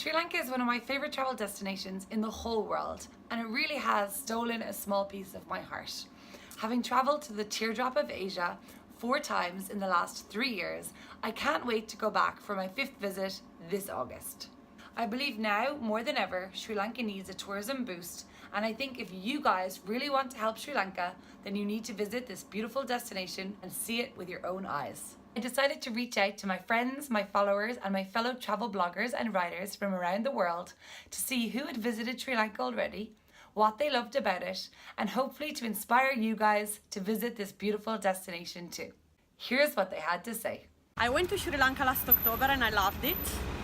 Sri Lanka is one of my favourite travel destinations in the whole world, and it really has stolen a small piece of my heart. Having travelled to the teardrop of Asia 4 times in the last 3 years, I can't wait to go back for my 5th visit this August. I believe now more than ever Sri Lanka needs a tourism boost, and I think if you guys really want to help Sri Lanka, then you need to visit this beautiful destination and see it with your own eyes. I decided to reach out to my friends, my followers and my fellow travel bloggers and writers from around the world to see who had visited Sri Lanka already, what they loved about it, and hopefully to inspire you guys to visit this beautiful destination too. Here's what they had to say. I went to Sri Lanka last October and I loved it.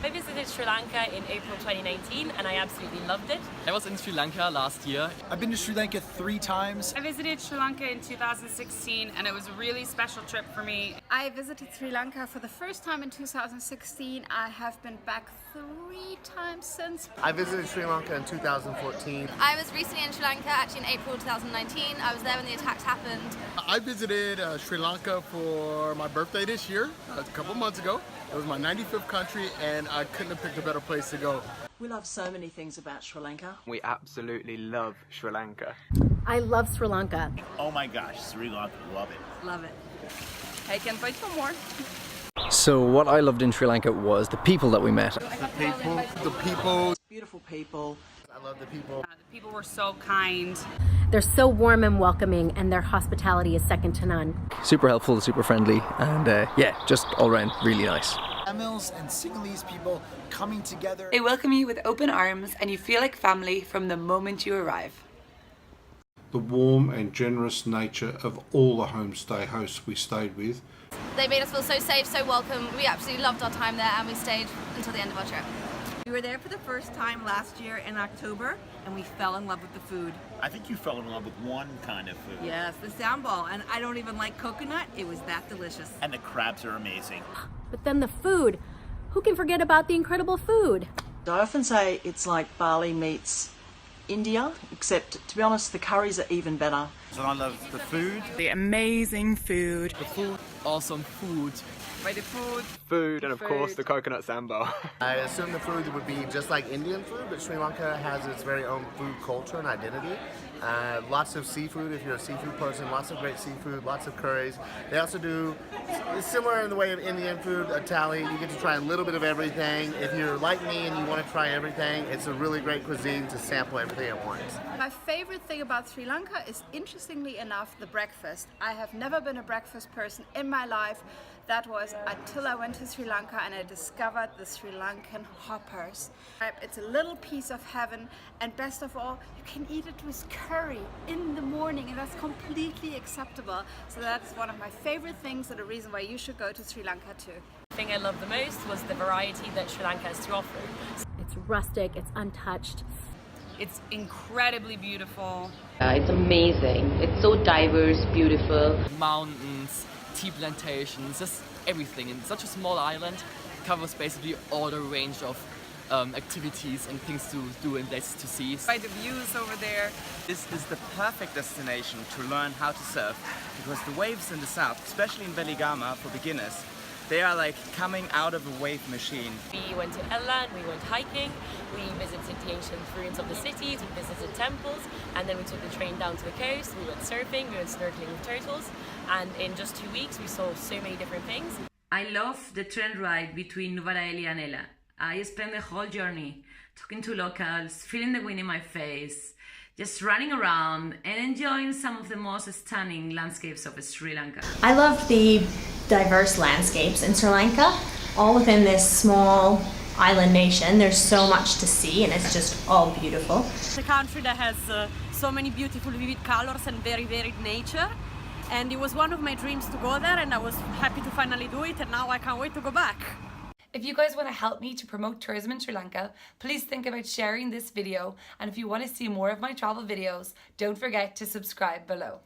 I visited Sri Lanka in April 2019 and I absolutely loved it. I was in Sri Lanka last year. I've been to Sri Lanka 3 times. I visited Sri Lanka in 2016 and it was a really special trip for me. I visited Sri Lanka for the first time in 2016. I have been back 3 times since. I visited Sri Lanka in 2014. I was recently in Sri Lanka, actually in April 2019. I was there when the attacks happened. I visited Sri Lanka for my birthday this year, a couple months ago. It was my 95th country and I couldn't have picked a better place to go. We love so many things about Sri Lanka. We absolutely love Sri Lanka. I love Sri Lanka. Oh my gosh, Sri Lanka, love it. Love it. I can't wait for more. So what I loved in Sri Lanka was the people that we met. The people. Beautiful people. I love the people. The people were so kind. They're so warm and welcoming, and their hospitality is second to none. Super helpful, super friendly, and yeah, just all around really nice. Tamils and Sinhalese people coming together. They welcome you with open arms and you feel like family from the moment you arrive. The warm and generous nature of all the homestay hosts we stayed with. They made us feel so safe, so welcome. We absolutely loved our time there and we stayed until the end of our trip. We were there for the first time last year in October and we fell in love with the food. I think you fell in love with one kind of food. Yes, the sambal, and I don't even like coconut. It was that delicious. And the crabs are amazing. But then the food. Who can forget about the incredible food? I often say it's like Bali meets India, except to be honest, the curries are even better. So I love the food. The amazing food. The food, awesome food. By the food. Food and of course the coconut sambal. I assume the food would be just like Indian food, but Sri Lanka has its very own food culture and identity. Lots of seafood if you're a seafood person, lots of great seafood, lots of curries. They also do, it's similar in the way of Indian food, a thali. You get to try a little bit of everything. If you're like me and you want to try everything, it's a really great cuisine to sample everything at once. My favorite thing about Sri Lanka is, interestingly enough, the breakfast. I have never been a breakfast person in my life. That was until I went to Sri Lanka and I discovered the Sri Lankan hoppers. It's a little piece of heaven, and best of all, you can eat it with curry in the morning, and that's completely acceptable. So that's one of my favorite things and a reason why you should go to Sri Lanka too. The thing I loved the most was the variety that Sri Lanka has to offer. It's rustic, it's untouched. It's incredibly beautiful. It's amazing. It's so diverse, beautiful. Mountains, tea plantations, just everything. In such a small island, covers basically all the range of activities and things to do and places to see. By the views over there. This is the perfect destination to learn how to surf because the waves in the south, especially in Veligama for beginners, they are like coming out of a wave machine. We went to Ella and we went hiking, we visited the ancient ruins of the cities, we visited temples, and then we took the train down to the coast, we went surfing, we went snorkeling with turtles, and in just 2 weeks we saw so many different things. I love the train ride between Nuvareli and Ella. I spent the whole journey talking to locals, feeling the wind in my face, just running around and enjoying some of the most stunning landscapes of Sri Lanka. I loved the diverse landscapes in Sri Lanka, all within this small island nation. There's so much to see and it's just all beautiful. It's a country that has so many beautiful vivid colors and very varied nature. And it was one of my dreams to go there, and I was happy to finally do it, and now I can't wait to go back. If you guys want to help me to promote tourism in Sri Lanka, please think about sharing this video, and if you want to see more of my travel videos, don't forget to subscribe below.